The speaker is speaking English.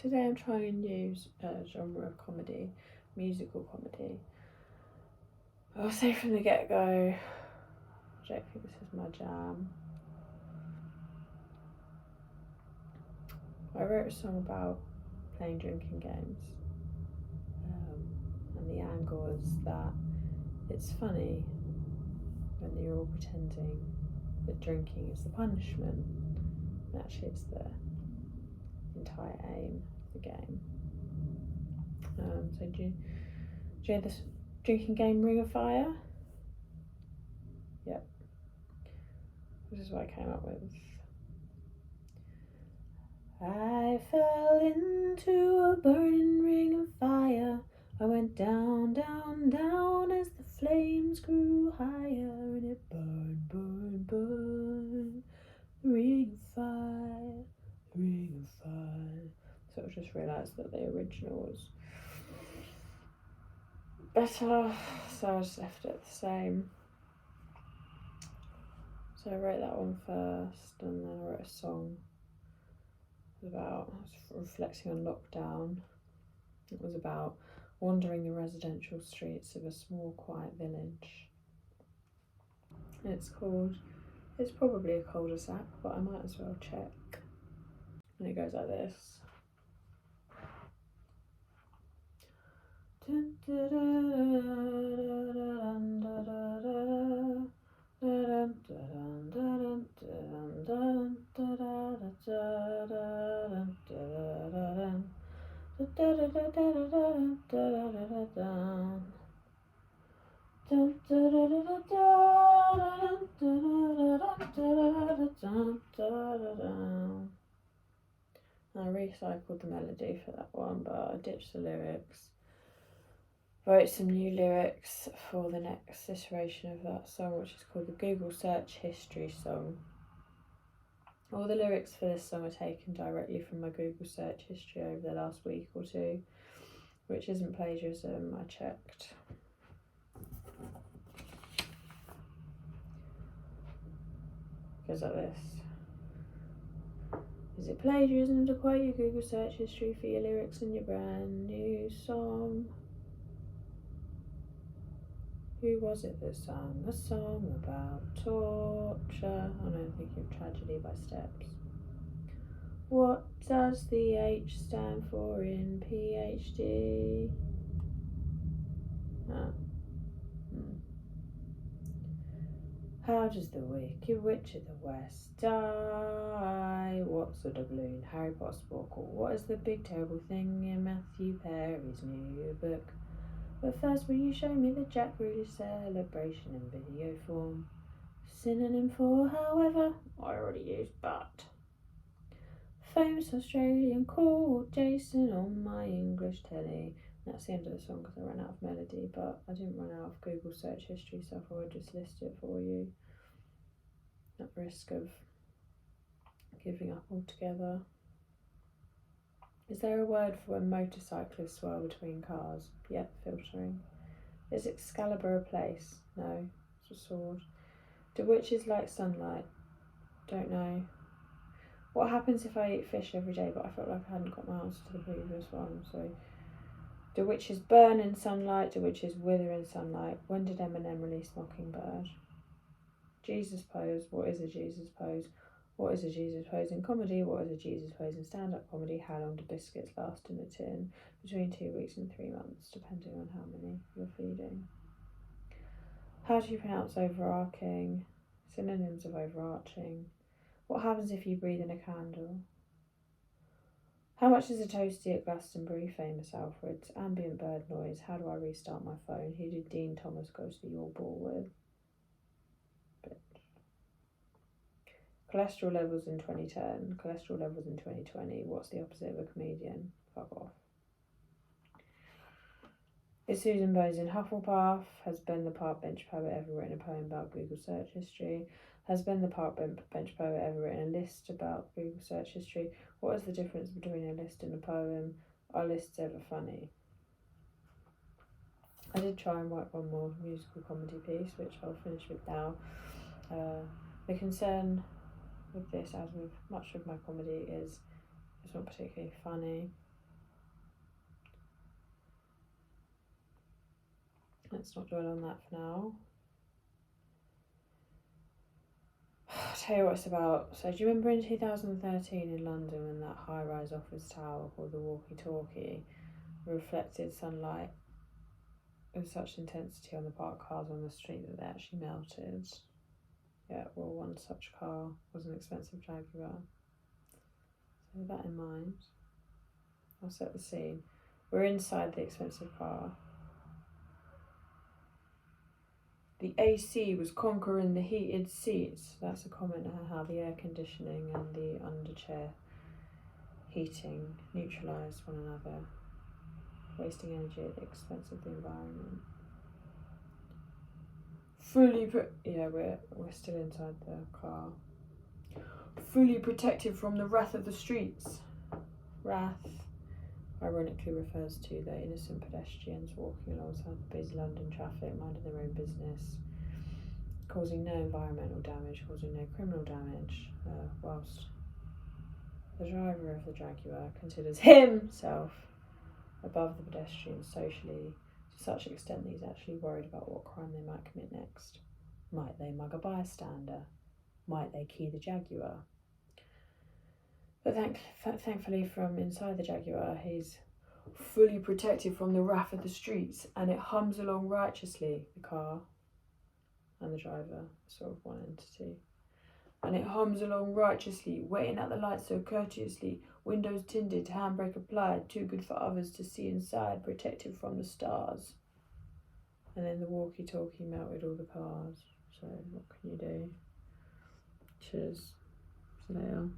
Today I'm trying a new genre of comedy, musical comedy. I'll say from the get-go, I don't think this is my jam. I wrote a song about playing drinking games, and the angle is that it's funny when you're all pretending that drinking is the punishment, and actually it's the entire aim of the game. So do you know this drinking game Ring of Fire? Yep. This is what I came up with. I fell into a burning ring of fire. I went down, down, down as the flames grew higher, and it burned, burned, burned. Ring of fire, ring of fire. So I just realised that the original was better, so I just left it the same. So I wrote that one first, and then I wrote a song I was reflecting on lockdown. It was about wandering the residential streets of a small, quiet village. And it's probably a cul-de-sac, but I might as well check. And it goes like this. I recycled the melody for that one, but I ditched the lyrics. Wrote some new lyrics for the next iteration of that song, which is called the Google Search History Song. All the lyrics for this song are taken directly from my Google Search history over the last week or two, which isn't plagiarism, I checked. Goes like this. Is it plagiarism to quote your Google Search history for your lyrics in your brand new song? Who was it that sang a song about torture? Oh no, I'm thinking of Tragedy by Steps. What does the H stand for in PhD? How does the Wicked Witch of the West die? What's a doubloon? Harry Potter Sporkle. What is the big terrible thing in Matthew Perry's new book? But first, will you show me the Jack Rudy celebration in video form? Synonym for however, I already used but. Famous Australian called Jason on my English telly. That's the end of the song because I ran out of melody, but I didn't run out of Google search history, so I thought I'd just list it for you at risk of giving up altogether. Is there a word for when motorcyclists swirl between cars? Yep, filtering. Is Excalibur a place? No, it's a sword. Do witches like sunlight? Don't know. What happens if I eat fish every day, but I felt like I hadn't got my answer to the previous one, so... Do witches burn in sunlight? Do witches wither in sunlight? When did Eminem release Mockingbird? Jesus pose. What is a Jesus pose? What is a Jesus pose in comedy? What is a Jesus pose in stand-up comedy? How long do biscuits last in a tin? Between 2 weeks and 3 months, depending on how many you're feeding. How do you pronounce overarching? Synonyms of overarching. What happens if you breathe in a candle? How much is a toasty at Glastonbury? Famous Alfred's. Ambient bird noise. How do I restart my phone? Who did Dean Thomas go to the Your Ball with? Cholesterol levels in 2010. Cholesterol levels in 2020. What's the opposite of a comedian? Fuck off. Is Susan Bones in Hufflepuff? Has Ben the Park Bench Poet ever written a poem about Google search history? Has Ben the Park Bench Poet ever written a list about Google search history? What is the difference between a list and a poem? Are lists ever funny? I did try and write one more musical comedy piece, which I'll finish with now. The concern with this, as with much of my comedy, is it's not particularly funny. Let's not dwell on that for now. I'll tell you what it's about. So do you remember in 2013 in London when that high-rise office tower called the walkie-talkie reflected sunlight with such intensity on the parked cars on the street that they actually melted? Yeah, well, one such car was an expensive Jaguar. So with that in mind, I'll set the scene. We're inside the expensive car. The AC was conquering the heated seats. That's a comment on how the air conditioning and the underchair heating neutralise one another, wasting energy at the expense of the environment. We're still inside the car. Fully protected from the wrath of the streets. Wrath ironically refers to the innocent pedestrians walking alongside the busy London traffic, minding their own business, causing no environmental damage, causing no criminal damage, whilst the driver of the Jaguar considers himself above the pedestrians socially, to such an extent that he's actually worried about what crime they might commit next. Might they mug a bystander? Might they key the Jaguar? But thankfully from inside the Jaguar, he's fully protected from the wrath of the streets, and it hums along righteously, the car and the driver, sort of one entity. And it hums along righteously, waiting at the lights so courteously, windows tinted, handbrake applied, too good for others to see inside, protected from the stars. And then the walkie-talkie melted all the cars, so what can you do? Cheers. See you later.